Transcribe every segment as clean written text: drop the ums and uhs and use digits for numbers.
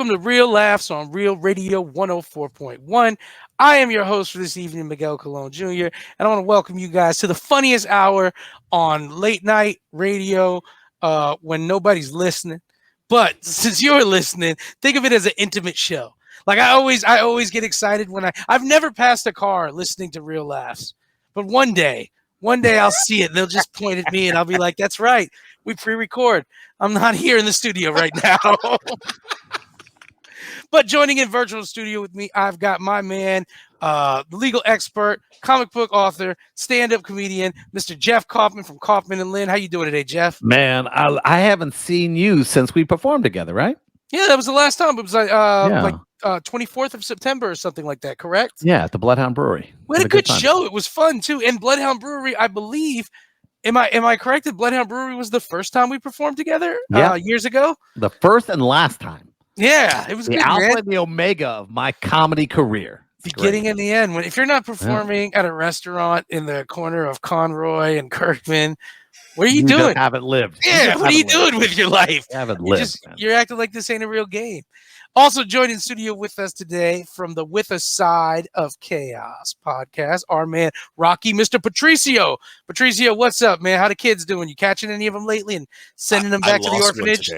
Welcome to Real Laughs on Real Radio 104.1. I am your host for this evening, Miguel Colon Jr., and I want to welcome you guys to the funniest hour on late night radio when nobody's listening. But since you're listening, think of it as an intimate show. Like I always get excited when I've never passed a car listening to Real Laughs, but one day I'll see it and they'll just point at me and I'll be like, "That's right, we pre-record. I'm not here in the studio right now." But joining in virtual studio with me, I've got my man, legal expert, comic book author, stand-up comedian, Mr. Jeff Kaufman from Kaufman and Lynn. How you doing today, Jeff? Man, I haven't seen you since we performed together, right? Yeah, that was the last time. It was Yeah. like 24th of September or something like that, correct? Yeah, at the Bloodhound Brewery. We had a good time. show. It was fun too. And Bloodhound Brewery, I believe. Am I correct that Bloodhound Brewery was the first time we performed together Yeah. years ago? The first and last time. Yeah, it was The good, alpha man. and the omega of my comedy career. It's Beginning great. and the end. If you're not performing at a restaurant in the corner of Conroy and Kirkman, what are you just doing? haven't lived. Yeah, what are you doing with your life? You haven't lived. Man. You're acting like this ain't a real game. Also joined in studio with us today from the With Us Side of Chaos podcast, our man Rocky, Mr. Patricio. Patricio, what's up, man? How the kids doing? You catching any of them lately and sending them back to the orphanage?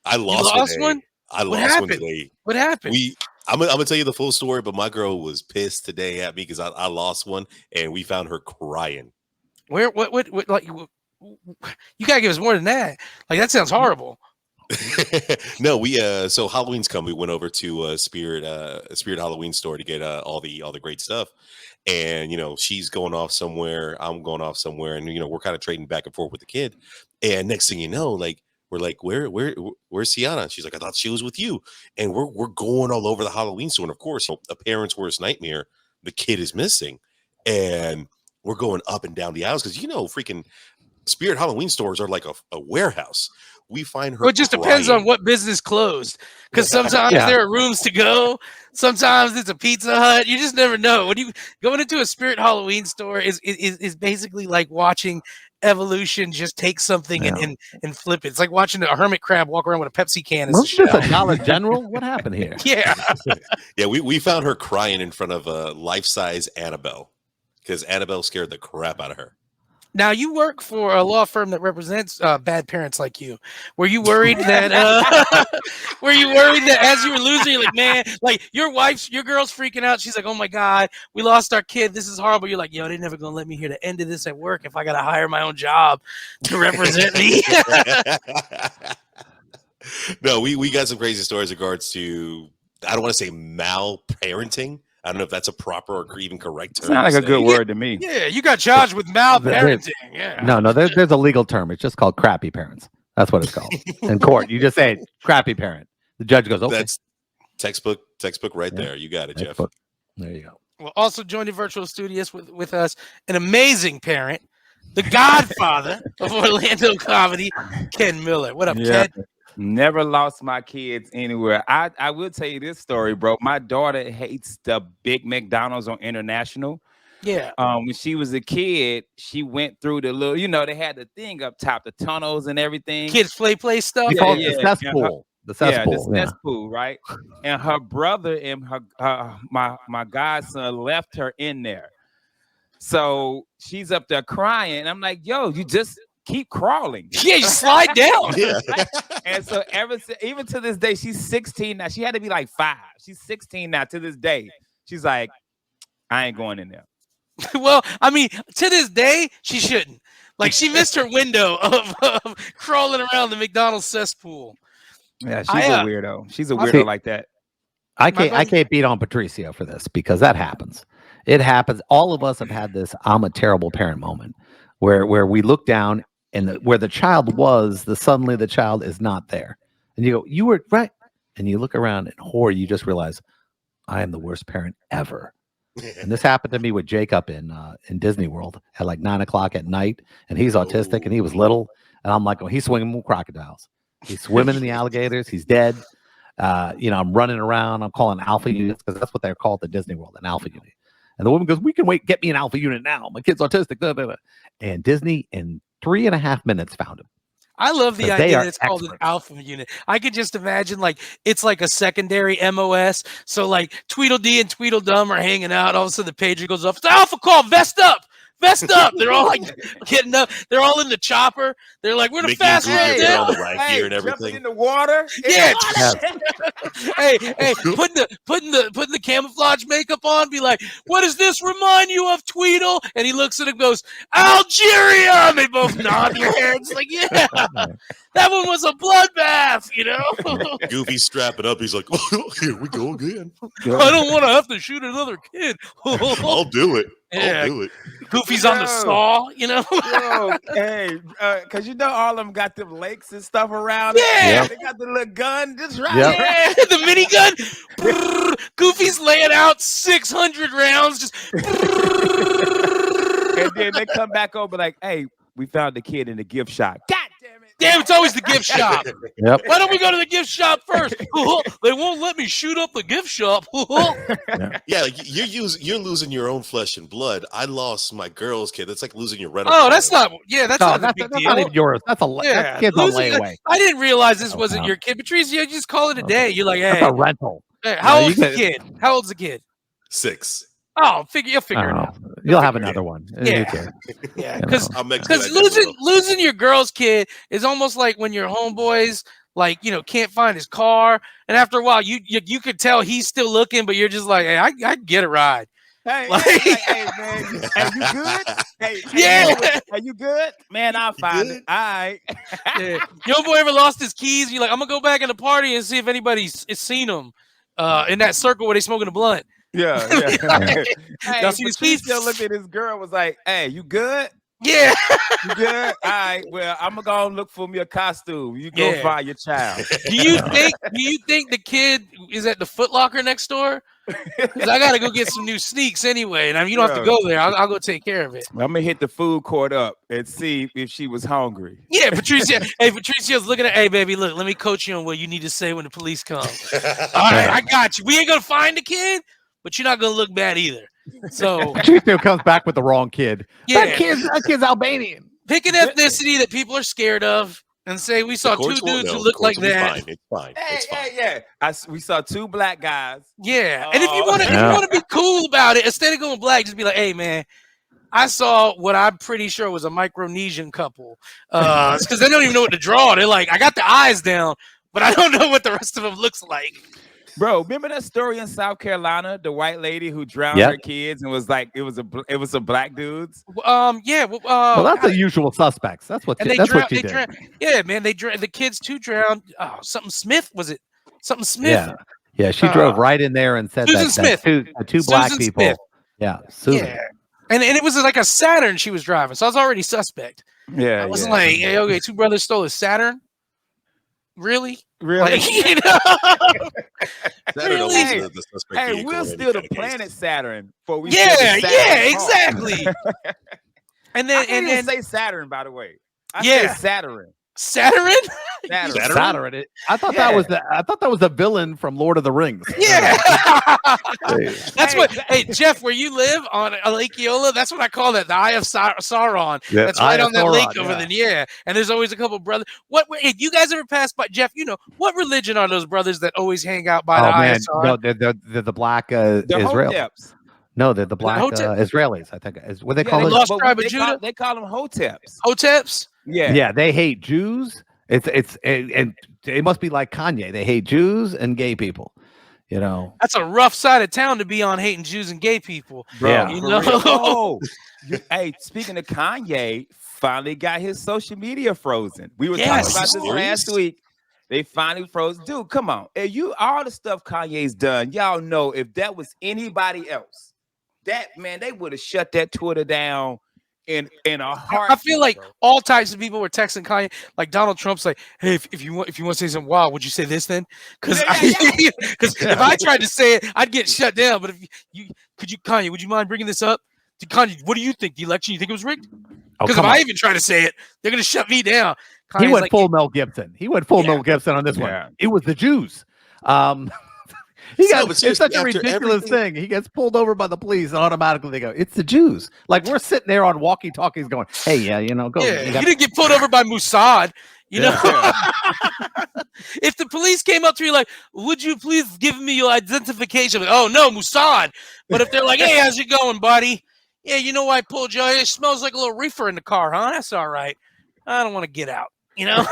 I lost one. I lost one today. What happened? I'm gonna tell you the full story, but my girl was pissed today at me because I lost one and we found her crying. Where? What? Like, you gotta give us more than that. Like, that sounds horrible. No, so Halloween's come. We went over to Spirit Halloween store to get all the great stuff, and she's going off somewhere, I'm going off somewhere, and we're kind of trading back and forth with the kid. And next thing you know, like we're like, where's Sienna? She's like, I thought she was with you. And we're going all over the Halloween store, and of course, a parent's worst nightmare. The kid is missing, and we're going up and down the aisles because freaking Spirit Halloween stores are like a warehouse. We find her. Well, it just depends on what business closed. Because sometimes there are rooms to go. Sometimes it's a Pizza Hut. You just never know. When you going into a Spirit Halloween store is basically like watching evolution just take something and flip it. It's like watching a hermit crab walk around with a Pepsi can. Wasn't this a Dollar General? What happened here? Yeah. Yeah, we found her crying in front of a life-size Annabelle because Annabelle scared the crap out of her. Now, you work for a law firm that represents bad parents like you. Were you worried that as you were losing, you're like, man, like your girl's freaking out. She's like, oh my God, we lost our kid. This is horrible. You're like, yo, they're never going to let me hear the end of this at work if I got to hire my own job to represent me. No, we got some crazy stories in regards to, I don't want to say mal-parenting. I don't know if that's a proper or even correct term. It's not like a good word to me. Yeah, you got charged with mal-parenting. Yeah. No, there's a legal term. It's just called crappy parents. That's what it's called. In court, you just say crappy parent. The judge goes, okay. That's textbook right there. You got it, Textbook. Jeff. There you go. Well, also joined in virtual studios with us, an amazing parent, the godfather of Orlando comedy, Ken Miller. What up, Ken? Never lost my kids anywhere. I will tell you this story, bro. My daughter hates the big McDonald's on International. Yeah. When she was a kid, she went through the little, they had the thing up top, the tunnels and everything. Kids play stuff. We call it the cesspool. The cesspool. The cesspool, right? And her brother and my godson left her in there. So she's up there crying. And I'm like, yo, you just keep crawling. Yeah, you slide down. Yeah. And so even to this day, she's 16 now. She had to be like 5. She's 16 now to this day. She's like, I ain't going in there. Well, I mean, to this day, she shouldn't. Like, she missed her window of crawling around the McDonald's cesspool. Yeah, she's a weirdo. She's a weirdo like that. I can't beat on Patricio for this because that happens. It happens. All of us have had this I'm a terrible parent moment where we look down and where the child was, suddenly the child is not there. And you go, you were right. And you look around in horror, you just realize I am the worst parent ever. And this happened to me with Jacob in Disney World at like 9:00 at night. And he's autistic and he was little. And I'm like, oh, he's swinging with crocodiles. He's swimming in the alligators. He's dead. I'm running around. I'm calling alpha units because that's what they're called at Disney World, an alpha unit. And the woman goes, we can wait, get me an alpha unit now. My kid's autistic. Blah, blah, blah. And Disney in 3.5 minutes found him. I love the 'Cause they idea are that it's called an experts. alpha unit. I could just imagine like it's like a secondary MOS. So like Tweedledee and Tweedledum are hanging out. All of a sudden the pager goes off. It's alpha call. Vest up. Vest up. They're all like getting up. They're all in the chopper. They're like, we're the Mickey and fast Goofy one are putting down. on the right gear and jumping everything. in the water. Yeah. Yes. hey, putting the camouflage makeup on, be like, what does this remind you of, Tweedle? And he looks at it and goes, Algeria. And they both nod their heads like, yeah, that one was a bloodbath, you know? Goofy's strapping up. He's like, oh, here we go again. I don't want to have to shoot another kid. I'll do it. Yeah. I'll do it. Goofy's on the Yo. saw, you know? Yo, hey, because you know all of them got them lakes and stuff around. Yeah. They got the little gun just right Yep. there. Yeah, the minigun. Brrr. Goofy's laying out 600 rounds. Just And then they come back over like, hey, we found the kid in the gift shop. God damn it. damn, it's always the gift shop. Yep. Why don't we go to the gift shop first? They won't let me shoot up the gift shop. Yeah, like, you're losing your own flesh and blood. I lost my girl's kid. That's like losing your rental. Oh, that's not. Yeah, that's No, not a that's, big that's deal. not even yours. That's a Yeah, that kid's a losing- layaway. I didn't realize this Oh, wasn't no. your kid, Patricia. You just call it a day. You're like, That's hey, a rental. hey, how you old's the get- kid? How old's the kid? 6. Oh, you'll figure it Oh, out. you'll have figure it another one. Yeah. You too. Yeah, You because know. I'm next. because losing your girl's kid is almost like when your homeboys can't find his car, and after a while you could tell he's still looking, but you're just like, hey, I get a ride. Hey, Like- hey, man, hey, you good? Hey, Yeah. are you good? Man, I'll find good? it. All right. Yeah. Your boy ever lost his keys? You're like, I'm gonna go back in the party and see if anybody's seen him in that circle where they smoking a blunt. Yeah. Hey, Y'all see his keys? Patricia looked at his girl, was like, hey, you good? Yeah. You good? All right. Well, I'm gonna go look for me a costume. You go Yeah. find your child. Do you think the kid is at the Foot Locker next door? Because I gotta go get some new sneaks anyway, and I mean, you don't have to Yeah. go there. I'll go take care of it. I'm gonna hit the food court up and see if she was hungry. Yeah, Patricia. Hey, Patricia's looking at. Hey, baby, look. Let me coach you on what you need to say when the police come. All right, I got you. We ain't gonna find the kid, but you're not gonna look bad either. So Chico comes back with the wrong kid. yeah, That kid's Albanian. pick an ethnicity that people are scared of, and say we saw two dudes who look like that. It's fine. Hey, It's fine. yeah. We saw 2 black guys. Yeah, and if you Oh. want to, Yeah. be cool about it, instead of going black, just be like, hey, man. I saw what I'm pretty sure was a Micronesian couple. Because they don't even know what to draw. They're like, I got the eyes down, but I don't know what the rest of them looks like. Bro, remember that story in South Carolina, the white lady who drowned Yep. her kids and was like, it was some black dudes. Yeah. Well, that's the usual suspects. That's what. and they That's drowned. what she They did. drowned. Yeah, man. The kids too drowned. Oh, something Smith was it? Something Smith. Yeah, yeah. She drove right in there and said Susan that Smith. the two black Susan people. Smith. Yeah, Susan. Yeah. And it was like a Saturn she was driving, so I was already suspect. Yeah. I wasn't like, hey, okay, 2 brothers stole a Saturn. Really? really? Like, you know? Saturn Really? owns Hey, the suspect Hey, vehicle we'll in steal the any kind of planet case. Saturn before we Yeah, steal the Saturn car. exactly. And I then can't even say Saturn, by the way. I Yeah. say Saturn. Saturn? Saturn. Saturn? Saturn. I thought Yeah. that was the villain from Lord of the Rings. Yeah. Hey. That's Hey, what. Hey, Jeff, where you live on Lake Eola, that's what I call that. The Eye of Sauron. Yeah, That's Eye right of on that lake Sauron, over yeah. there. Yeah. And there's always a couple brothers. If you guys ever pass by, Jeff, you know what religion are those brothers that always hang out by the Oh Eye man, of Sauron? no, they're the black The Israel. Hoteps. No, they're the black Hotep? Israelis. I think is what they Yeah, call the it. lost but tribe of they Judah? They call them Hoteps. Hoteps. Yeah. Yeah, they hate Jews. And it must be like Kanye. They hate Jews and gay people. You know. That's a rough side of town to be on, hating Jews and gay people. Bro, Yeah. You for know? real. Oh, hey, speaking of Kanye, finally got his social media frozen. We were Yes. talking about this last Serious? week. They finally froze. Dude, come on. Hey, all the stuff Kanye's done, y'all know if that was anybody else, they would have shut that Twitter down in a heart. I feel like all types of people were texting Kanye. Like Donald Trump's like, hey, if you want to say something wild, would you say this then? Because Yeah. if I tried to say it, I'd get shut down. But if Kanye, would you mind bringing this up? Kanye, what do you think? The election, you think it was rigged? Oh, Because if I even try to say it, they're gonna shut me down. he Kanye's went like, full Mel Gibson. He went full Yeah. Mel Gibson on this Yeah. one. It was the Jews. So, but It's seriously, such a after ridiculous everything- thing. He gets pulled over by the police, and automatically they go, "It's the Jews." Like we're sitting there on walkie-talkies, going, "Hey, yeah, go." yeah, you you got- didn't get pulled over by Mossad. You know, if the police came up to you like, would you please give me your identification? Like, oh no, Mossad. But if they're like, hey, how's it going, buddy? Yeah, you know why I pulled you out? It smells like a little reefer in the car, huh? That's all right. I don't want to get out, you know?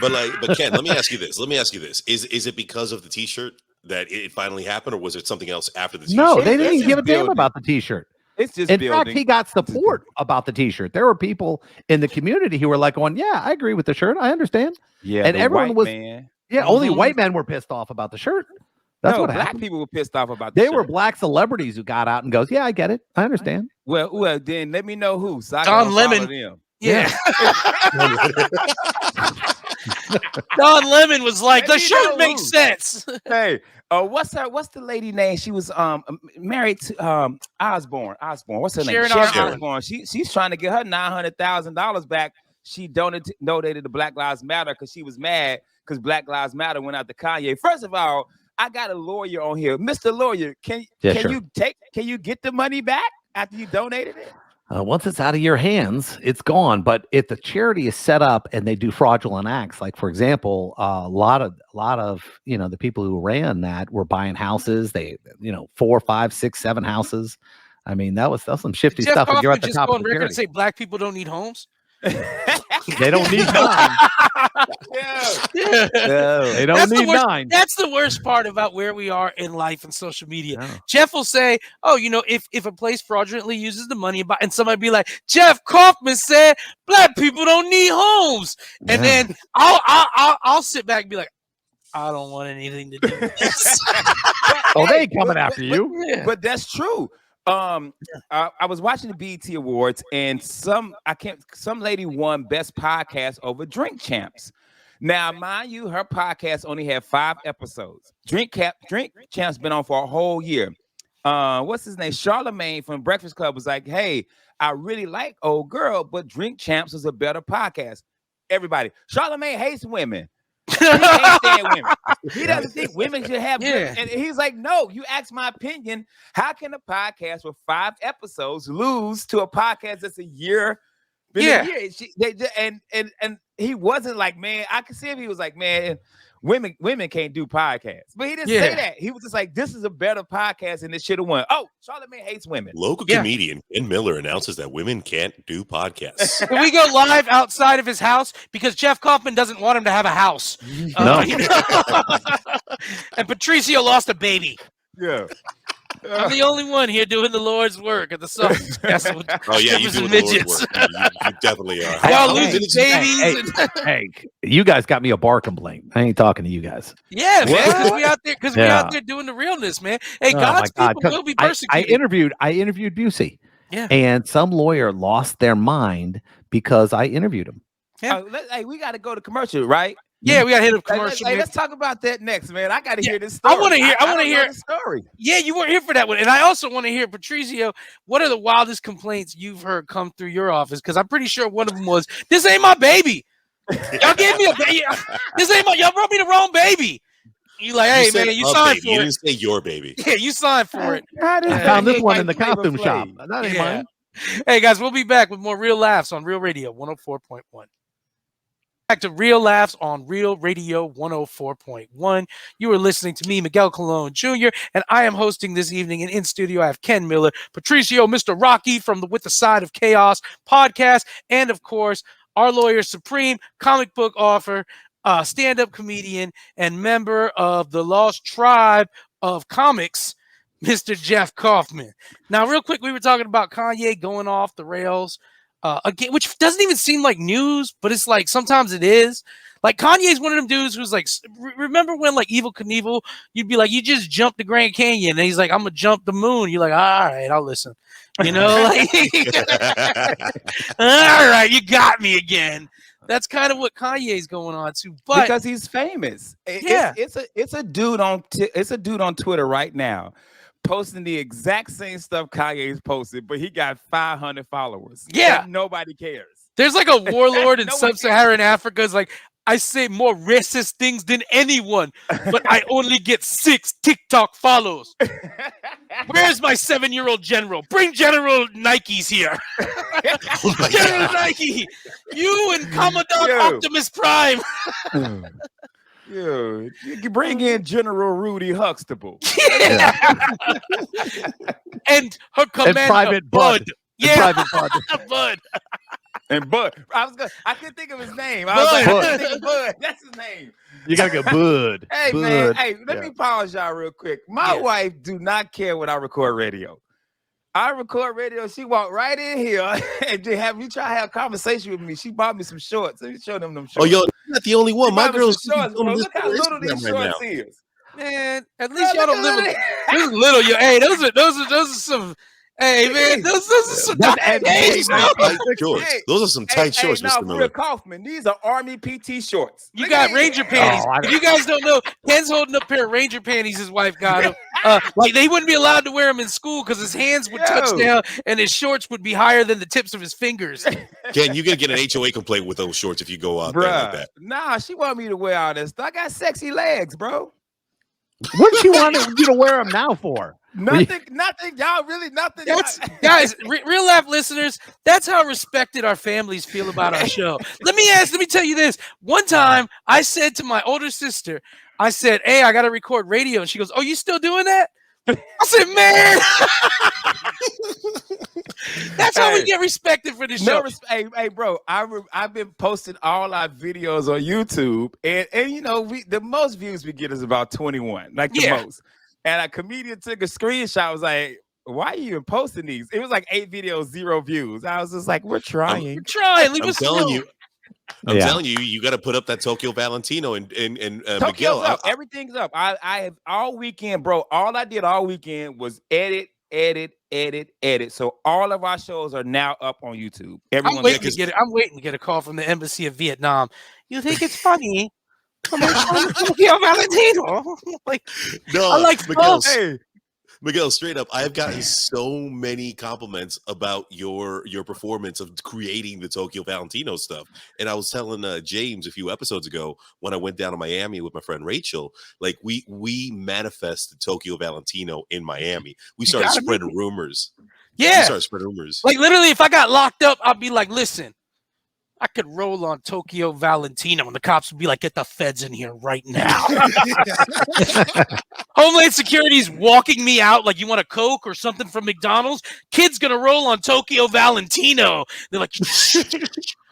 But Ken, let me ask you this. Is it because of the t-shirt that it finally happened, or was it something else after the t-shirt? No, they didn't even give a damn about the t-shirt. It's just in fact, he got support about the t-shirt. There were people in the community who were like going, yeah, I agree with the shirt. I understand. Yeah. And everyone was, only white men were pissed off about the shirt. That's what black happened. people were pissed off about They were black celebrities who got out and goes, yeah, I get it. I understand. Well, then let me know who. So Don Lemon. Yeah. Don Lemon was like, the shirt makes sense. Hey, what's the lady name? She was married to Osborne. What's her name? Sharon Osborne. She's trying to get her $900,000 back. She donated to Black Lives Matter because she was mad because Black Lives Matter went out to Kanye. First of all, I got a lawyer on here. Mr. Lawyer, can you get the money back after you donated it? Once it's out of your hands, it's gone. But if the charity is set up and they do fraudulent acts, like for example, a lot of the people who ran that were buying houses. They 4, 5, 6, 7 houses. I mean, that was some shifty Jeff stuff. Kaufman And you're at the just top go of on the record and charity. say black people don't need homes. They don't need 9. They don't need 9. That's the worst part about where we are in life and social media. No. Jeff will say, "Oh, if a place fraudulently uses the money, and somebody be like, Jeff Kaufman said black people don't need homes," and then I'll sit back and be like, I don't want anything to do with this. Oh, they ain't coming after you. But that's true. I was watching the BET Awards, and some lady won Best Podcast over Drink Champs. Now, mind you, her podcast only had 5 episodes. Drink Champs been on for a whole year. What's his name? Charlemagne from Breakfast Club was like, "Hey, I really like Old Girl, but Drink Champs is a better podcast." Everybody, Charlemagne hates women. He can't stand women. He doesn't think women should have women. And he's like, no, you ask my opinion. How can a podcast with 5 episodes lose to a podcast that's a year? And he wasn't like, man, I could see if he was like, man, women can't do podcasts. But he didn't say that. He was just like, this is a better podcast and it should have won. Oh, Charlemagne hates women. Local comedian Ken Miller announces that women can't do podcasts. Can we go live outside of his house? Because Jeff Kaufman doesn't want him to have a house. No. And Patricio lost a baby. Yeah. I'm the only one here doing the Lord's work at the Sausage Festival. Oh yeah, you do the Lord's work. You definitely are. Y'all losing babies. Hey, you guys got me a bar complaint. I ain't talking to you guys. Yeah, man, because we out there doing the realness, man. Hey, God's people will be persecuted. I interviewed Busey. Yeah. And some lawyer lost their mind because I interviewed him. Yeah. Hey, we got to go to commercial, right? Yeah, we got to hit a commercial. Hey, let's talk about that next, man. I got to hear this story. I want to hear the story. Yeah, you weren't here for that one. And I also want to hear, Patricio, what are the wildest complaints you've heard come through your office? Because I'm pretty sure one of them was, this ain't my baby. Y'all gave me a baby. Y'all brought me the wrong baby. You like, hey, man, you signed for it. You didn't say your baby. Yeah, you signed for it. I found this one in the costume shop. That ain't mine. Hey, guys, we'll be back with more Real Laughs on Real Radio 104.1. Back to Real Laughs on Real Radio 104.1. You are listening to me, Miguel Colon Jr., and I am hosting this evening. And in studio, I have Ken Miller, Patricio, Mr. Rocky from the With the Side of Chaos podcast, and of course, our lawyer supreme, comic book author, stand-up comedian, and member of the Lost Tribe of Comics, Mr. Jeff Kaufman. Now, real quick, we were talking about Kanye going off the rails. Again, which doesn't even seem like news, but it's like sometimes it is. Like Kanye's one of them dudes who's like, remember when like Evel Knievel, you'd be like, you just jumped the Grand Canyon, and he's like, I'm gonna jump the moon. You're like, all right, I'll listen. You know, like, all right, you got me again. That's kind of what Kanye's going on too, but because he's famous. It's a dude on Twitter right now posting the exact same stuff Kanye's posted, but he got 500 followers. Yeah. Like, nobody cares. There's like a warlord in Sub-Saharan Africa is like, I say more racist things than anyone, but I only get 6 TikTok follows. Where's my 7-year-old general? Bring General Nikes here. Oh my General God. Nike, you and Commodore Optimus Prime. Yeah, you can bring in General Rudy Huxtable. And her commander, Private Bud. Yeah, Private Bud. Bud. And Bud. I couldn't think of his name. I Bud. was like, I couldn't think of Bud. That's his name. You gotta go Bud. Hey, Bud. man. Hey, let Yeah. me pause y'all real quick. My wife do not care when I record radio. I record radio. She walked right in here and have you try to have a conversation with me. She bought me some shorts. Let me show them Oh, shorts. yo, you're not the only one. She My bought me some girl's shorts, bro. doing this Look how on little these Instagram right shorts now. is. Man, at least y'all Look don't live. at Those are little. Hey, those are some. Hey, man, those are some. Those are some tight Hey, shorts. hey, Those are some tight shorts, now, Mr. for Miller. real, Kaufman, these are Army PT shorts. You Look got at Ranger these. panties. Oh, I If you guys don't know, Ken's holding up a pair of Ranger panties. His wife got him. Like they wouldn't be allowed to wear them in school because his hands would touch Yo. down and his shorts would be higher than the tips of his fingers. Ken, you're gonna get an HOA complaint with those shorts if you go out there like Bruh, that. nah, she want me to wear all this stuff. I got sexy legs, bro. What she wanted you to wear them now for? Nothing, y'all really nothing. That's guys, Real Laugh listeners. That's how respected our families feel about our show. Let me tell you this. One time, I said to my older sister, I said, "Hey, I got to record radio," and she goes, "Oh, you still doing that?" I said, "Man, that's how we Hey, get respected for this show." hey, bro. I've been posting all our videos on YouTube, and you know the most views we get is about 21, like the Yeah. most. And a comedian took a screenshot. Was like, "Why are you even posting these?" It was like 8 videos, 0 views. I was just like, "We're trying." We're trying. Leave I'm us telling alone. you. I'm telling you, you got to put up that Tokyo Valentino and Tokyo's Miguel. up. Everything's up. I have all weekend, bro. All I did all weekend was edit. So all of our shows are now up on YouTube. I'm waiting to get a call from the embassy of Vietnam. You think it's funny? Tokyo Valentino. Like, No, I like Miguel. folks. Miguel, straight up, I have gotten so many compliments about your performance of creating the Tokyo Valentino stuff. And I was telling James a few episodes ago when I went down to Miami with my friend Rachel, like we manifested Tokyo Valentino in Miami. We started spreading rumors. Yeah. We started spreading rumors. Like literally, if I got locked up, I'd be like, listen, I could roll on Tokyo Valentino, and the cops would be like, get the feds in here right now. Homeland Security's walking me out like, you want a Coke or something from McDonald's? Kid's gonna roll on Tokyo Valentino. They're like,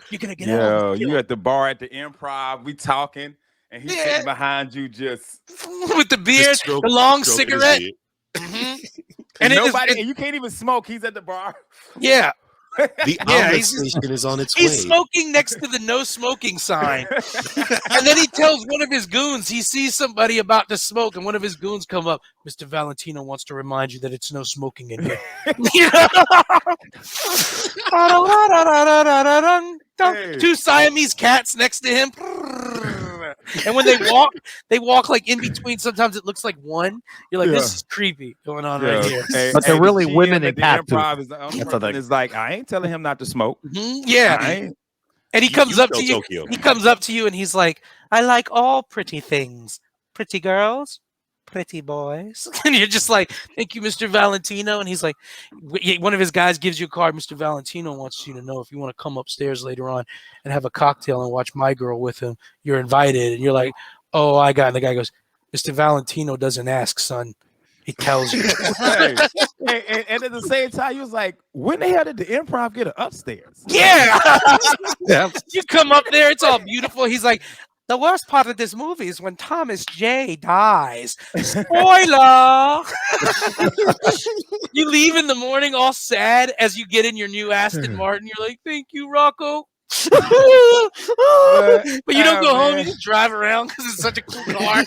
you're gonna get out. You at the bar at the Improv, we talking, and he's sitting behind you just with the beard, the long cigarette. And you can't even smoke. He's at the bar. Yeah. The omelet station is on its way. He's smoking next to the no smoking sign. And then he tells one of his goons, he sees somebody about to smoke, and one of his goons come up. Mr. Valentino wants to remind you that it's no smoking in here. Hey. 2 Siamese cats next to him. And when they walk like in between. Sometimes it looks like one. You're like, this is creepy going on right here. But they're really women in cat It's like, I ain't telling him not to smoke. Yeah. And he comes up to you. Tokyo. He comes up to you and he's like, I like all pretty things. Pretty girls, pretty boys. And you're just like, thank you, Mr. Valentino. And he's like, one of his guys gives you a card. Mr. Valentino wants you to know if you want to come upstairs later on and have a cocktail and watch My Girl with him, you're invited. And you're like, oh, I got it. And the guy goes, Mr. Valentino doesn't ask, son. He tells you. And at the same time, he was like, when the hell did the Improv get an upstairs? Yeah. You come up there, it's all beautiful. He's like, the worst part of this movie is when Thomas J dies. Spoiler! You leave in the morning all sad as you get in your new Aston Martin. You're like, thank you, Rocco. But you don't go home, you just drive around because it's such a cool car.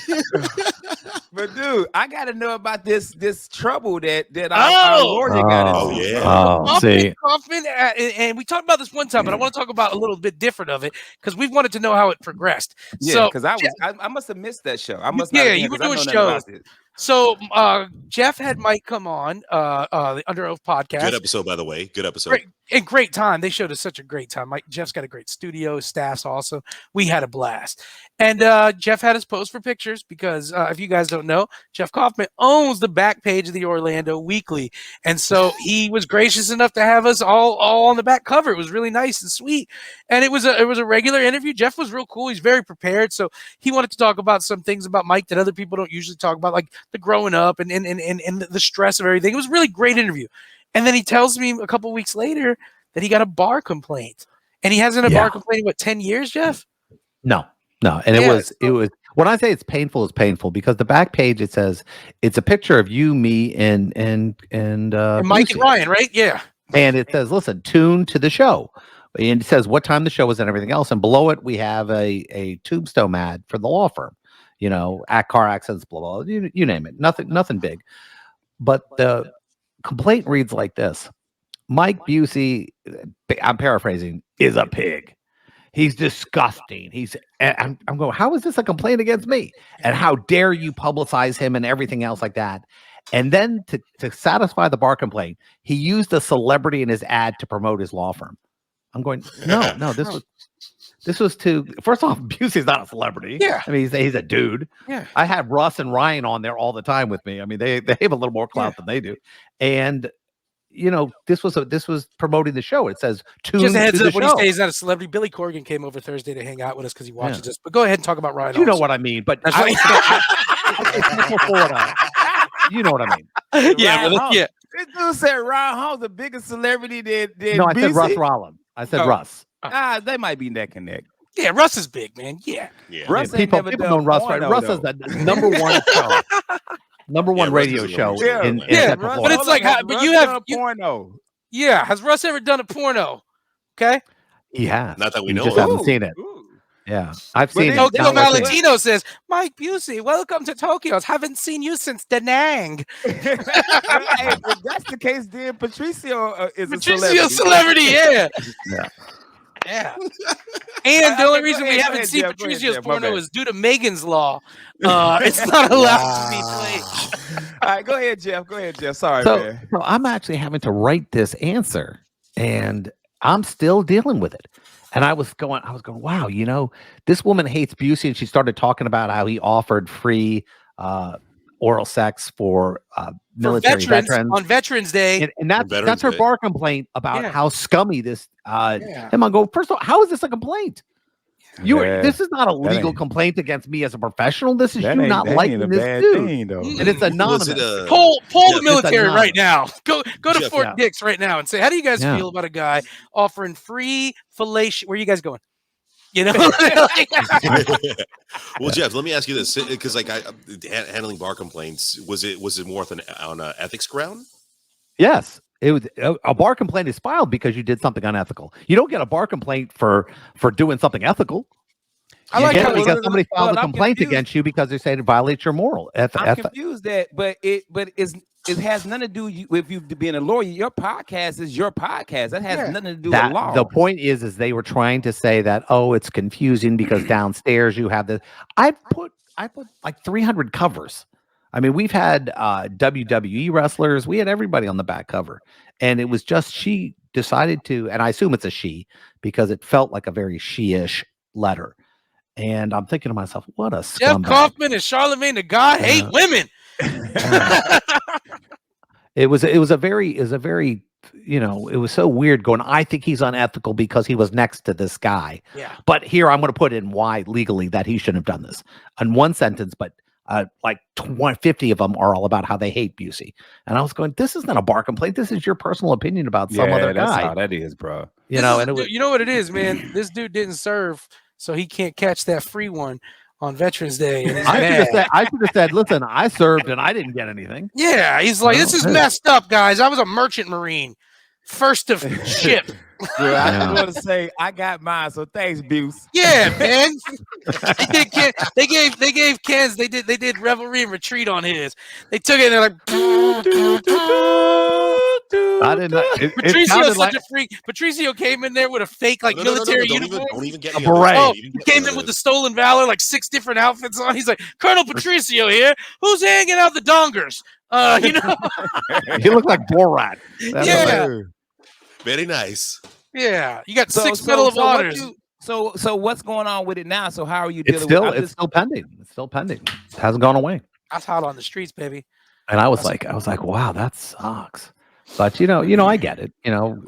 But dude, I gotta know about this trouble that our lawyer got into. Kaufman, and we talked about this one time, but I want to talk about a little bit different of it because we've wanted to know how it progressed. Yeah, because I must have missed that show. I must not. You were doing shows. So Jeff had Mike come on the Under Oath podcast. Good episode, by the way. Good episode. Great time. They showed us such a great time. Jeff's got a great studio, staff's awesome. We had a blast. And Jeff had us pose for pictures because if you guys don't know, Jeff Kaufman owns the back page of the Orlando Weekly. And so he was gracious enough to have us all on the back cover. It was really nice and sweet. And it was a regular interview. Jeff was real cool. He's very prepared. So he wanted to talk about some things about Mike that other people don't usually talk about, like the growing up and the stress of everything. It was a really great interview. And then he tells me a couple weeks later that he got a bar complaint. And he hasn't had a bar complaint in, what, 10 years, Jeff? No. And it was when I say it's painful because the back page, it says it's a picture of you, me, and Mike and Ryan, right? Yeah. And it says, listen, tune to the show. And it says what time the show is and everything else. And below it, we have a tombstone ad for the law firm, at car accidents, blah, blah, you name it. Nothing big. But the complaint reads like this. Mike Busey, I'm paraphrasing, is a pig. He's disgusting. I'm going, how is this a complaint against me? And how dare you publicize him and everything else like that? And then to satisfy the bar complaint, he used a celebrity in his ad to promote his law firm. I'm going, no, this was to, first off, Busey's not a celebrity. Yeah. I mean, he's a dude. Yeah. I have Russ and Ryan on there all the time with me. I mean, they have a little more clout than they do. And this was promoting the show. It says tune just a heads to up the when show. he says he's not a celebrity. Billy Corgan came over Thursday to hang out with us because he watches us. But go ahead and talk about Ryan. You know what I mean, but That's right. you know what I mean. Yeah, This dude said Ron Hall's the biggest celebrity than No, I said BC. Russ Rollins. I said Russ. They might be neck and neck. Yeah, Russ is big, man. Yeah. Russ Yeah, people know Russ. Right? Russ is the number one show, number one radio show. In Central but it's like, but you have porno. Yeah, has Russ ever done a porno? Okay, he has. Not that we You know just of. haven't seen it. Yeah, I've seen it. Tokyo Not like it. Valentino says, Mike Busey, welcome to Tokyo. Haven't seen you since Da Nang. Hey, if that's the case, then Patricio is a celebrity. Yeah. Yeah. Yeah. And the only reason we Go haven't ahead, seen Jeff, go ahead, Patricio's Jeff, my porno bad. is due to Megan's Law. It's not allowed to be played. All right, go ahead, Jeff. Sorry, So man. I'm actually having to write this answer, and I'm still dealing with it. And I was going, wow, this woman hates Busey, and she started talking about how he offered free oral sex for military veterans on Veterans Day. and that's her Day. bar complaint about how scummy this. Yeah. And I go, first of all, how is this a complaint? Yeah. This is not a That legal ain't- complaint against me as a professional. This is That you ain't- not that liking ain't a this bad dude, thing, though. and it's anonymous. Was it Pull Yeah, the military it's right now. Go to Jeff, Fort yeah. Dix right now and say, how do you guys Yeah. feel about a guy offering free fellation? Where are you guys going? Like, Well, Jeff, let me ask you this, because handling bar complaints, was it more on an ethics ground? Yes, it was a bar complaint is filed because you did something unethical. You don't get a bar complaint for doing something ethical. I You like get how it because somebody filed a I'm complaint confused. against you because they say it violates your moral I'm ethic. confused but it has nothing to do with you being a lawyer. Your podcast is your podcast. That has nothing to do with law. The point is they were trying to say that, it's confusing because downstairs you have the. I put like 300 covers. I mean, we've had WWE wrestlers. We had everybody on the back cover, and it was just she decided to, and I assume it's a she because it felt like a very she-ish letter. And I'm thinking to myself, what a Jeff scumbag. Kaufman and Charlemagne the God hate women. It was a very, it was so weird going, I think he's unethical because he was next to this guy. Yeah. But here I'm going to put in why legally that he shouldn't have done this in one sentence, but like 50 of them are all about how they hate Busey. And I was going, this is not a bar complaint. This is your personal opinion about some other that's guy. how that is, bro. And it was, You know what it is, man? This dude didn't serve, so he can't catch that free one on Veterans Day. And he's mad. I should have said, listen, I served and I didn't get anything. Yeah, he's like, this is messed up, guys. I was a merchant marine, first of ship. Bro, I just want to say I got mine, so thanks, Buse. Yeah, man. They gave Ken's. They did revelry and retreat on his. They took it and they're like, I didn't know. It Patricio's sounded such like a freak. Patricio came in there with a fake like No, no, no, no, military don't uniform. Don't even get A me on beret. this. Oh, You he didn't came get in me with on the stolen valor, like 6 different outfits on. He's like, Colonel Patricio here. Who's hanging out the dongers? You know, he looked like Borat. That's Yeah. hilarious. Very nice. yeah. You got 6 Medal of Honors. So what's going on with it now? So how are you It's dealing still with it's still pending. It's still pending. It hasn't gone away. That's hot on the streets, baby. And I was like, wow, that sucks. But I get it.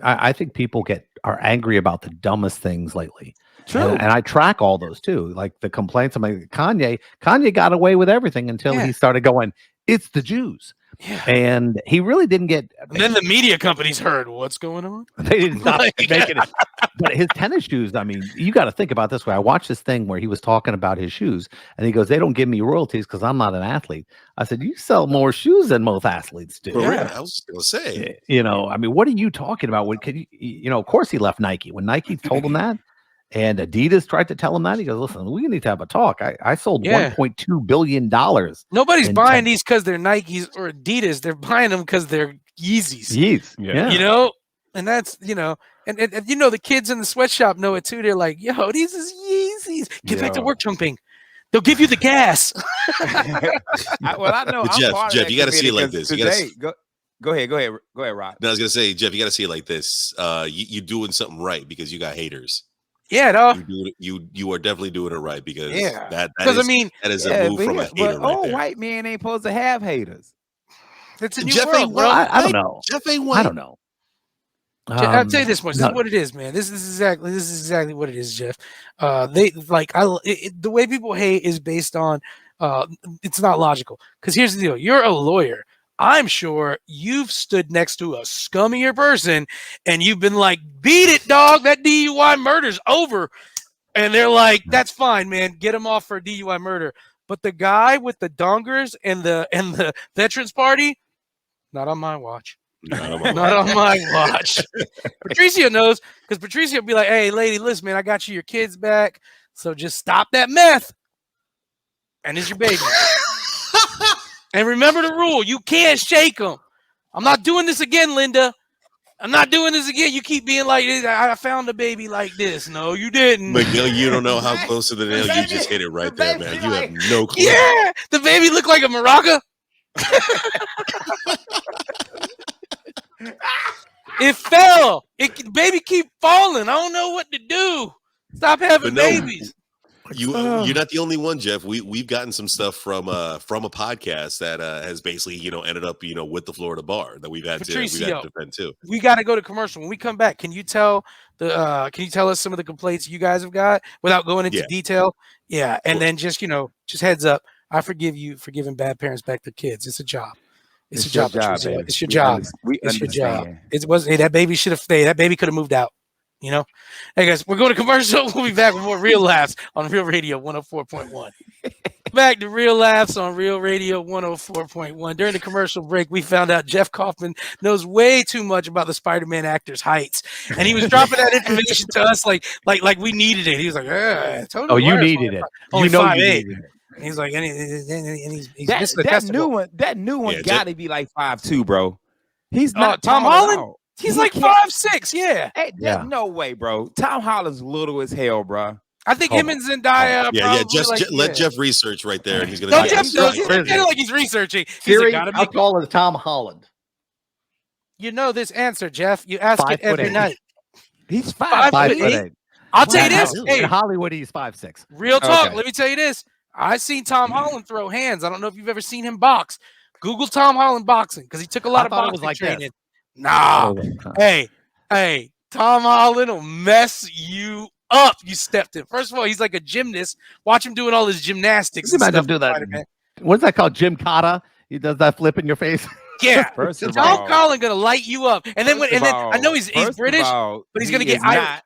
I think people are angry about the dumbest things lately. True. And I track all those too. Like the complaints. I'm like, Kanye got away with everything until Yeah. he started going, it's the Jews. Yeah. And he really didn't get. And then the media companies heard what's going on. They didn't stop Like- making it. But his tennis shoes, I mean, you got to think about this way. I watched this thing where he was talking about his shoes, and he goes, they don't give me royalties because I'm not an athlete. I said, you sell more shoes than most athletes do. For Yeah. real. I was just gonna say. I mean, what are you talking about? Of course he left Nike. When Nike told him that, and Adidas tried to tell him that, he goes, listen, we need to have a talk. I sold Yeah. $1.2 billion. Nobody's in buying ten- these because they're Nikes or Adidas. They're buying them because they're Yeezys. Yeez. Yeah. You know, and that's and the kids in the sweatshop know it too. They're like, yo, these is Yeezys. Get back to Yeah. work jumping. They'll give you the gas. I know. But I'm Jeff, part of Jeff, that you gotta see it like committee this. You gotta today- Go ahead, Rod. No, I was gonna say, Jeff, you gotta see it like this. You're doing something right because you got haters. Yeah, dog. You are definitely doing it right because Yeah. that Because is, I mean, that is a move from a hater right old there. white men ain't supposed to have haters. it's a new Jeff world, ain't bro. white. I don't know. Jeff ain't white. I don't know. I'll tell you this much. This no. is what it is, man. This is exactly what it is, Jeff. The way people hate is based on it's not logical. Because here's the deal: you're a lawyer. I'm sure you've stood next to a scummier person, and you've been like, "Beat it, dog! That DUI murder's over." And they're like, "That's fine, man. Get him off for DUI murder." But the guy with the dongers and the Veterans Party, not on my watch. No, no, Not on my watch. Patricio knows because Patricio will be like, hey, lady, listen, man, I got you your kids back. So just stop that meth. And it's your baby. And remember the rule. You can't shake them. I'm not doing this again, Linda. I'm not doing this again. You keep being like, I found a baby like this. No, you didn't. Miguel, you don't know how close to the nail you just hit it right there, man. You have no clue. Yeah. The baby looked like a maraca. It fell. Baby keep falling. I don't know what to do. Stop having But no, babies. You're not the only one, Jeff. We've gotten some stuff from a podcast that has basically ended up with the Florida bar that we've had to defend too. We got to go to commercial. When we come back, can you tell us some of the complaints you guys have got without going into detail? Yeah, and then just heads up. I forgive you for giving bad parents back their kids. It's a job. It's your job. baby. It's your job. It's your job. It wasn't. Hey, that baby should have stayed. That baby could have moved out. Hey guys, we're going to commercial. We'll be back with more Real Laughs on Real Radio 104.1. Back to Real Laughs on Real Radio 104.1. During the commercial break, we found out Jeff Kaufman knows way too much about the Spider-Man actor's heights, and he was dropping that information to us like we needed it. He was like, you needed it. Only you 5'8". needed it. And he's like, and he's that new one Yeah, got to be like 5'2", bro. He's not Tom tall at Holland? all. He's He like can't- 5'6". Yeah, Hey, Yeah. no way, bro. Tom Holland's little as hell, bro. I think him and Zendaya. Yeah. probably Let Jeff research right there, and he's gonna. Don't tell Jeff you. do it. He's looking like he's researching. He's Siri, like, gotta I'll be. call it Tom Holland. You know this answer, Jeff. You ask it 5'8". every night. He's 5'8". 5'8". I'll tell you In this. Hollywood- Hey, in Hollywood, he's 5'6". real talk. Okay. Let me tell you this. I seen Tom Holland throw hands. I don't know if you've ever seen him box. Google Tom Holland boxing because he took a lot I of thought it boxing was like training. this. Nah. Hey, Tom Holland will mess you up. You stepped in. First of all, he's like a gymnast. Watch him doing all his gymnastics. Can you and imagine stuff, do that? Spider-Man. What's that called? Jim Cotta. He does that flip in your face. Yeah. First of Tom all, Holland gonna light you up, and then I know he's first of British, all, but he's he gonna get is Irish. not,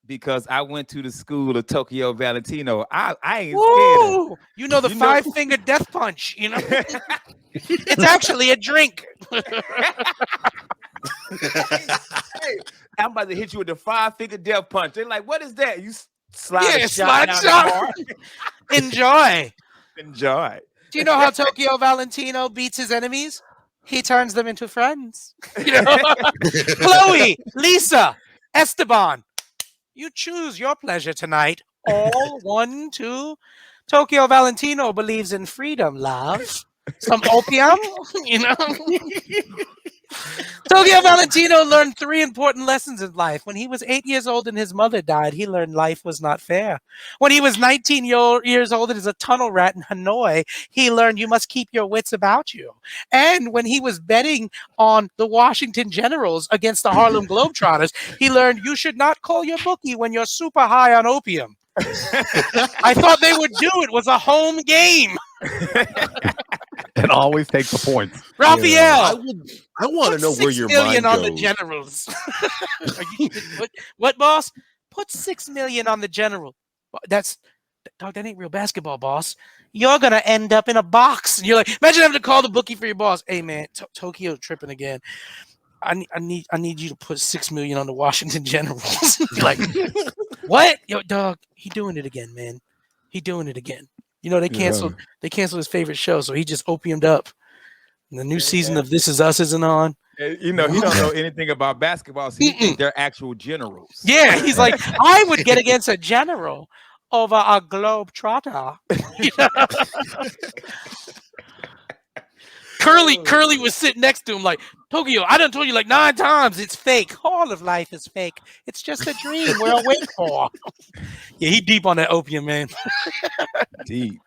because I went to the school of Tokyo Valentino. I ain't scared of Woo! You know the You know- 5-finger death punch. It's actually a drink. Hey, I'm about to hit you with the 5-finger death punch. They're like, what is that? You slide Yeah, a slide shot down shot. the heart? Enjoy. Enjoy. Do you know how Tokyo Valentino beats his enemies? he turns them into friends. You know? Chloe, Lisa, Esteban, you choose your pleasure tonight. All 1, 2. Tokyo Valentino believes in freedom, love. Some opium, you know. Tokyo Valentino learned 3 important lessons in life. When he was 8 years old and his mother died, he learned life was not fair. When he was 19 years old and is a tunnel rat in Hanoi, he learned you must keep your wits about you. And when he was betting on the Washington Generals against the Harlem Globetrotters, he learned you should not call your bookie when you're super high on opium. I thought they would do it. Was a home game. And always take the points. Raphael, I want to know where your mind on goes. the Generals. What, boss? Put $6 million on the General. That ain't real basketball, boss. You're gonna end up in a box. And you're like, imagine having to call the bookie for your boss. Hey man, Tokyo tripping again. I need you to put $6 million on the Washington Generals. You're like, what? Yo, dog, he doing it again, man. He doing it again. You know, they canceled his favorite show, so he just opiumed up. And the new season of This Is Us isn't on. You know, he don't know anything about basketball, so he thinks they're actual generals. Yeah, he's like, I would get against a general over a globe trotter. Curly was sitting next to him like, Tokyo, I done told you like 9 times it's fake. All of life is fake. It's just a dream we're awake for. Yeah, he deep on that opium, man. Deep.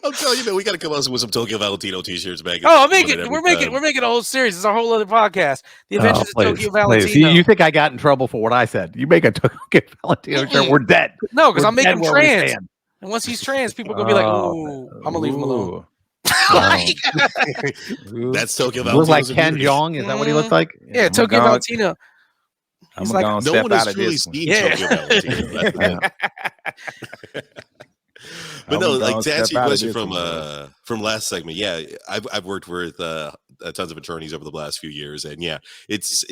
I'm telling you, man, we got to come out with some Tokyo Valentino t-shirts back. Oh, we're making a whole series. It's a whole other podcast. The Adventures of Tokyo Valentino. You think I got in trouble for what I said? You make a Tokyo Valentino shirt, we're dead. No, because I'm making him trans. And once he's trans, people are gonna be like, "Ooh, I'm gonna leave him alone." That's Tokyo Valentino. Looks like Ken Jeong. Is that what he looks like? Yeah, Tokyo Valentino. He's like, no one has truly seen Tokyo Valentino. But no, like to answer your question from last segment, yeah, I've worked with tons of attorneys over the last few years, and yeah, it's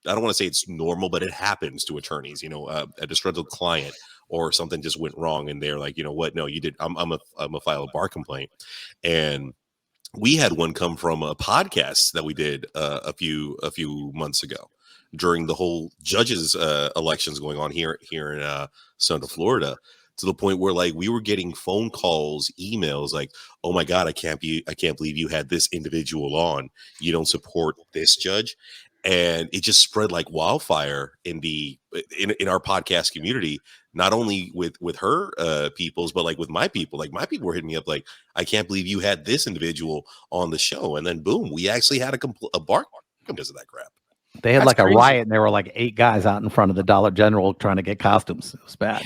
I don't want to say it's normal, but it happens to attorneys. You know, a disgruntled client or something just went wrong, and they're like, you know what? No, you did. I'm a file a bar complaint, and we had one come from a podcast that we did a few months ago during the whole judges elections going on here in Central Florida. To the point where like we were getting phone calls, emails like, "Oh my God, I can't believe you had this individual on. You don't support this judge," and it just spread like wildfire in our podcast community. Not only with her peoples, but like with my people. Like my people were hitting me up like, "I can't believe you had this individual on the show," and then boom, we actually had a bar because of that crap. They had That's like crazy. a riot, and there were like 8 guys out in front of the Dollar General trying to get costumes. It was bad.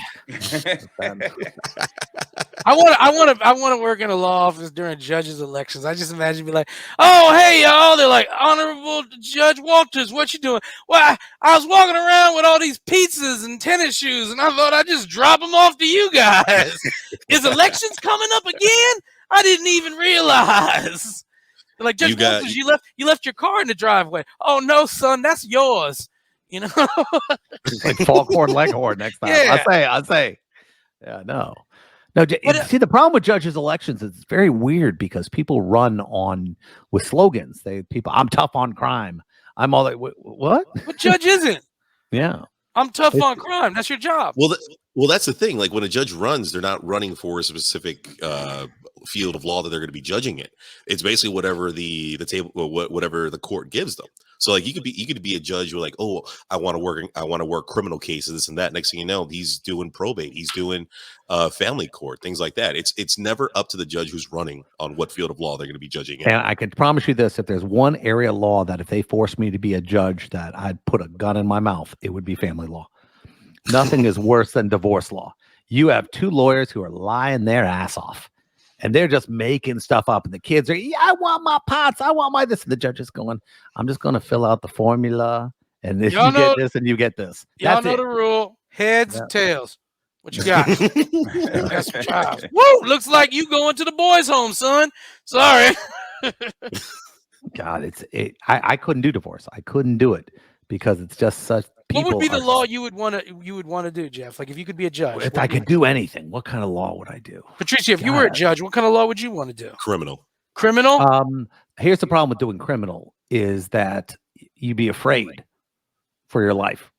I want to work in a law office during judges' elections. I just imagine be like, "Oh, hey y'all," they're like, "Honorable Judge Walters, what you doing?" Well, I was walking around with all these pizzas and tennis shoes, and I thought I'd just drop them off to you guys. Is elections coming up again? I didn't even realize. They're like, Judge Walters, you left your car in the driveway. Oh no, son, that's yours. You know, Like Foghorn Leghorn next time. Yeah. I say. Yeah, no. See, the problem with judges' elections is it's very weird because people run with slogans. I'm tough on crime. I'm all like, what? what judge isn't? Yeah. I'm tough on crime. That's your job. Well, that's the thing. Like when a judge runs, they're not running for a specific field of law that they're going to be judging it. It's basically whatever the table, whatever the court gives them. So like you could be a judge who like, oh, I want to work criminal cases, this and that. Next thing you know, he's doing probate, he's doing family court, things like that. It's never up to the judge who's running on what field of law they're going to be judging in. And I can promise you this: if there's one area of law that if they forced me to be a judge, that I'd put a gun in my mouth, it would be family law. Nothing is worse than divorce law. You have 2 lawyers who are lying their ass off, and they're just making stuff up. And the kids are, yeah, I want my pots, I want my this. And the judge is going, I'm just going to fill out the formula, and this you get this, and you get this. Y'all know the rule: heads, tails. What you got? That's your child. Woo! Looks like you going to the boys' home, son. Sorry. God, I couldn't do divorce. I couldn't do it because it's just such. What would be the law you would want to do, Jeff? Like if you could be a judge. If I could do anything, what kind of law would I do? Patricia, if you were a judge, what kind of law would you want to do? Criminal. Criminal? Here's the problem with doing criminal is that you be afraid for your life.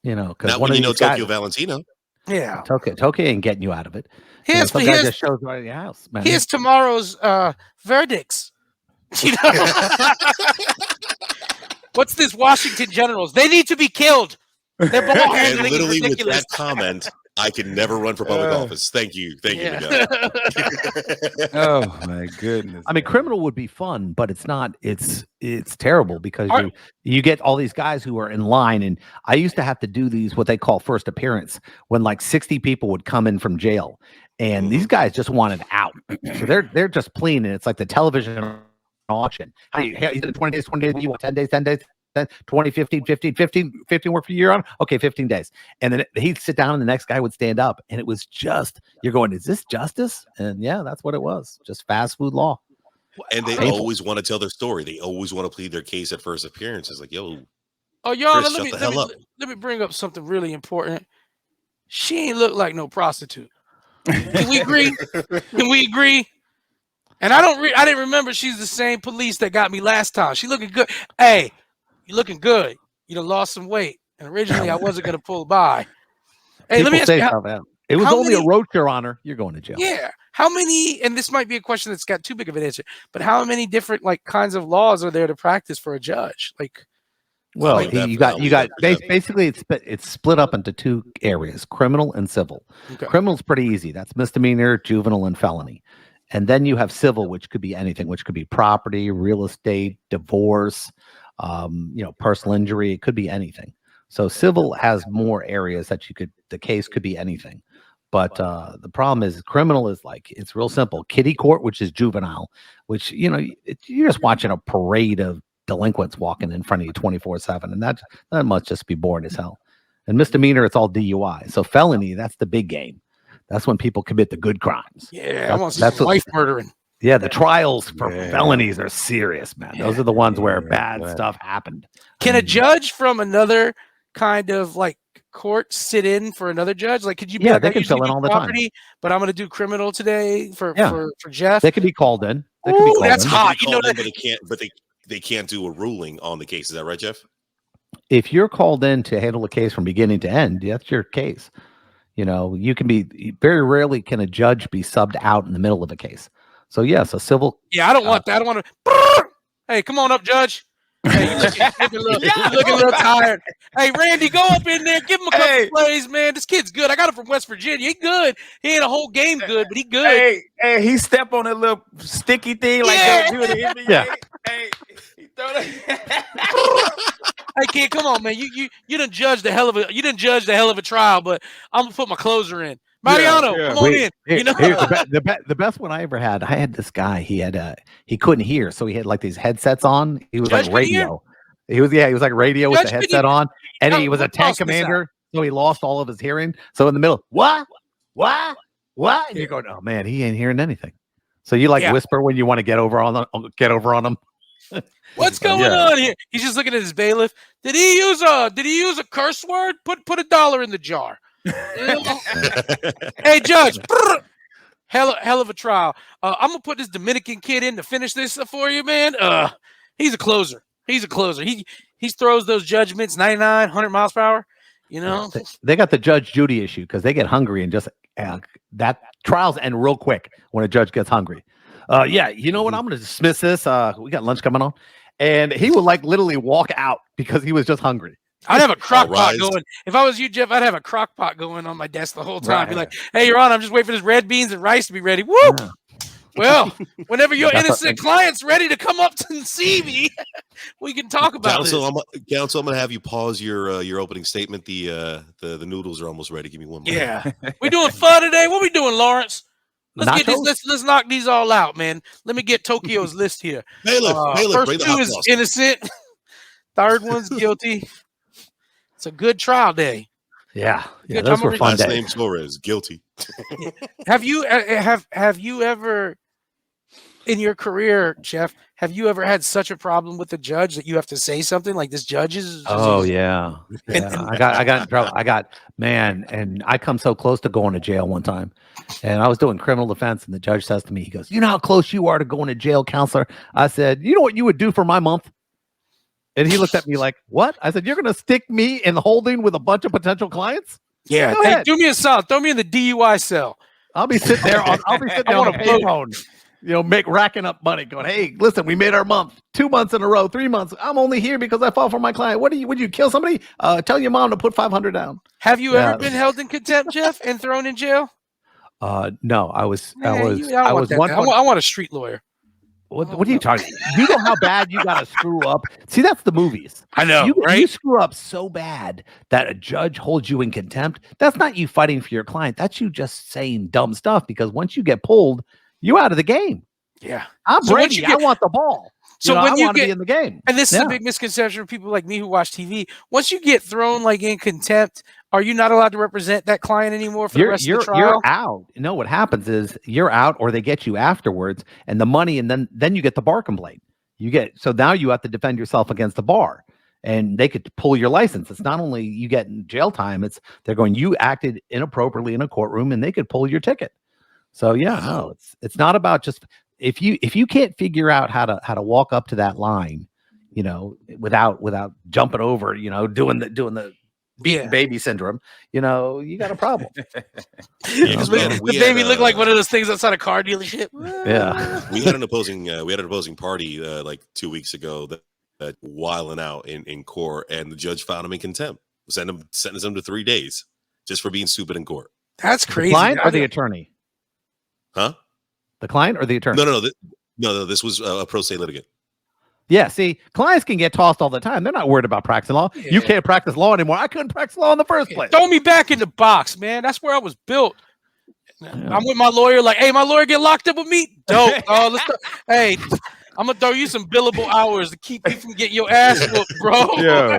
You know, because Not when you know Tokyo Valentino. Yeah. Tokyo ain't getting you out of it. Here's, some guy just shows right in your house, man. Here's tomorrow's verdicts. You know? What's this Washington Generals? They need to be killed. Their ball And handling is literally with ridiculous. that comment, I can never run for public office. Thank you. Thank you, Miguel. Oh my goodness. I mean, criminal would be fun, but it's not. It's terrible because you get all these guys who are in line, and I used to have to do these what they call first appearance when like 60 people would come in from jail, and these guys just wanted out, so they're just pleading. It's like the television auction. Hey, 20 days, 20 days. You want 10 days, 10 days. 20, 15 work for a year on. Okay, 15 days. And then he'd sit down and the next guy would stand up. And it was just, you're going, is this justice? And yeah, that's what it was. Just fast food law. And they always want to tell their story. They always want to plead their case at first appearance. It's like, yo. Oh, y'all, Chris, let me bring up something really important. She ain't look like no prostitute. Can we agree? Can we agree? And I didn't remember she's the same police that got me last time. She looking good. Hey, you looking good. You done lost some weight. And originally I wasn't gonna pull by. Hey, let me ask you. It was only a roach, Your Honor. You're going to jail. Yeah. How many, and this might be a question that's got too big of an answer, but how many different like kinds of laws are there to practice for a judge? Like, well, you got basically it's split up into two areas, criminal and civil. Okay. Criminal's pretty easy. That's misdemeanor, juvenile, and felony. And then you have civil, which could be anything, which could be property, real estate, divorce, personal injury. It could be anything. So civil has more areas that the case could be anything. But the problem is criminal is like, it's real simple. Kiddie court, which is juvenile, which, you're just watching a parade of delinquents walking in front of you 24/7. And that must just be boring as hell. And misdemeanor, it's all DUI. So felony, that's the big game. That's when people commit the good crimes. Yeah, that's wife murdering. Yeah, the trials for felonies are serious, man. Those are the ones where bad stuff happened. Can a judge from another kind of like court sit in for another judge? Like, could you? Yeah, they can fill in all the time. But I'm going to do criminal today for Jeff. They could be called in. That's hot. You know that. But they can't. But they can't do a ruling on the case. Is that right, Jeff? If you're called in to handle a case from beginning to end, that's your case. You can be. Very rarely can a judge be subbed out in the middle of a case. So yes, a civil. Yeah, I don't want that. I don't want to. Hey, come on up, Judge. Hey, you looking a little tired. Hey, Randy, go up in there, give him a couple plays, man. This kid's good. I got him from West Virginia. He good. He ain't a whole game good, but he good. Hey, he step on a little sticky thing like that. Yeah. Hey, he throw that. Hey, kid, come on, man. You didn't judge the hell of a trial, but I'm gonna put my closer in. Mariano, come on in. The best one I ever had. I had this guy. He couldn't hear, so he had like these headsets on. He was like radio. He was like radio with the headset on, and he was a tank commander, so he lost all of his hearing. So in the middle, what? And you're going, oh man, he ain't hearing anything. So you whisper when you want to get over on him. What's going on here? He's just looking at his bailiff. Did he use a curse word? Put $1 in the jar. Hey, Judge, hell of a trial. I'm gonna put this Dominican kid in to finish this for you, man. He's a closer. He throws those judgments 99, 100 miles per hour. They got the Judge Judy issue because they get hungry and just that trials end real quick when a judge gets hungry. You know what? I'm gonna dismiss this. We got lunch coming on, and he would literally walk out because he was just hungry. I'd have a crock pot going. If I was you, Jeff, I'd have a crock pot going on my desk the whole time. Be like, hey, Your Honor, I'm just waiting for this red beans and rice to be ready. Woo! Yeah. Well, whenever your innocent client's ready to come up and see me, we can talk about this. Counsel, I'm going to have you pause your opening statement. The noodles are almost ready. Give me one more. Yeah. We doing fun today? What we doing, Lawrence? Let's knock these all out, man. Let me get Tokyo's list here. First two is innocent. Third one's guilty. It's a good trial day. Yeah, those were fun days. Last name Torres, guilty. Have you ever in your career, Jeff, have you ever had such a problem with the judge that you have to say something like this judge is? Oh yeah. I got in trouble. Man, and I come so close to going to jail one time. And I was doing criminal defense, and the judge says to me, he goes, "You know how close you are to going to jail, counselor?" I said, "You know what you would do for my month?" And he looked at me like, "What?" I said, "You're gonna stick me in holding with a bunch of potential clients?" Yeah, Go hey, ahead. do me a solid. Throw me in the DUI cell. I'll be sitting there. I'll be sitting there on a payphone, racking up money, going, "Hey, listen, we made our month, 2 months in a row, 3 months. I'm only here because I fought for my client. Would you kill somebody? Tell your mom to put $500 down." Have you ever been held in contempt, Jeff, and thrown in jail? No, I was I want a street lawyer. What are you talking about? You know how bad you got to screw up? See, that's the movies. I know, right? You screw up so bad that a judge holds you in contempt. That's not you fighting for your client. That's you just saying dumb stuff, because once you get pulled, you're out of the game. Yeah. I'm Brady. I want the ball. So I when you want to get be in the game. And this is a big misconception for people like me who watch TV. Once you get thrown like in contempt, are you not allowed to represent that client anymore for the rest of the trial? You're out. No, what happens is you're out, or they get you afterwards, and the money, and then you get the bar complaint. So now you have to defend yourself against the bar, and they could pull your license. It's not only you get in jail time, they're going, you acted inappropriately in a courtroom, and they could pull your ticket. So no, it's not about just if you can't figure out how to walk up to that line, without jumping over, doing the beating baby syndrome, you got a problem. The baby looked like one of those things outside a car dealership. Yeah. We had an opposing party like 2 weeks ago that wilding out in court, and the judge found him in contempt, sentenced him to 3 days just for being stupid in court. That's crazy. The client or the attorney? Huh? The client or the attorney? No. This was a pro se litigant. Yeah, see, clients can get tossed all the time. They're not worried about practicing law. Yeah. You can't practice law anymore. I couldn't practice law in the first place. Throw me back in the box, man. That's where I was built. Yeah. I'm with my lawyer, like, hey, my lawyer get locked up with me? Dope. Let's go. Hey, I'm going to throw you some billable hours to keep you from getting your ass whooped, bro. Yeah.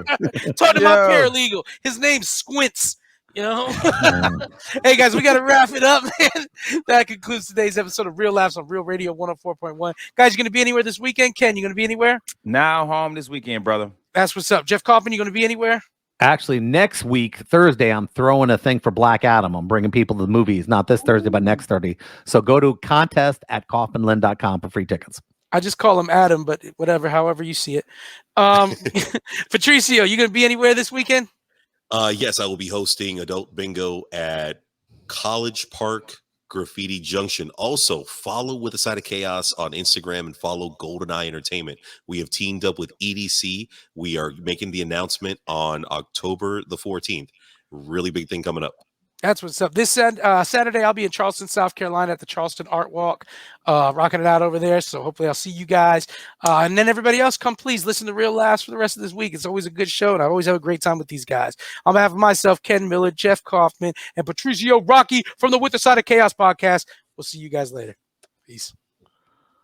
Talk to my paralegal. His name's Squints. Hey guys, we got to wrap it up, man. That concludes today's episode of Real Laughs on Real Radio 104.1. Guys, you going to be anywhere this weekend? Ken, you going to be anywhere? Now home this weekend, brother. That's what's up. Jeff Kaufman, you going to be anywhere? Actually, next week, Thursday, I'm throwing a thing for Black Adam. I'm bringing people to the movies, not this Thursday, but next Thursday. So go to contest@kaufmanlynn.com for free tickets. I just call him Adam, but whatever, however you see it. Patricio, you going to be anywhere this weekend? Yes, I will be hosting Adult Bingo at College Park Graffiti Junction. Also, follow With a Side of Chaos on Instagram and follow GoldenEye Entertainment. We have teamed up with EDC. We are making the announcement on October the 14th. Really big thing coming up. That's what's up. This Saturday, I'll be in Charleston, South Carolina at the Charleston Art Walk, rocking it out over there. So hopefully I'll see you guys. And then everybody else, come please listen to Real Laughs for the rest of this week. It's always a good show, and I always have a great time with these guys. On behalf of myself, Ken Miller, Jeff Kaufman, and Patricio Rocky from the With the Side of Chaos podcast, we'll see you guys later. Peace.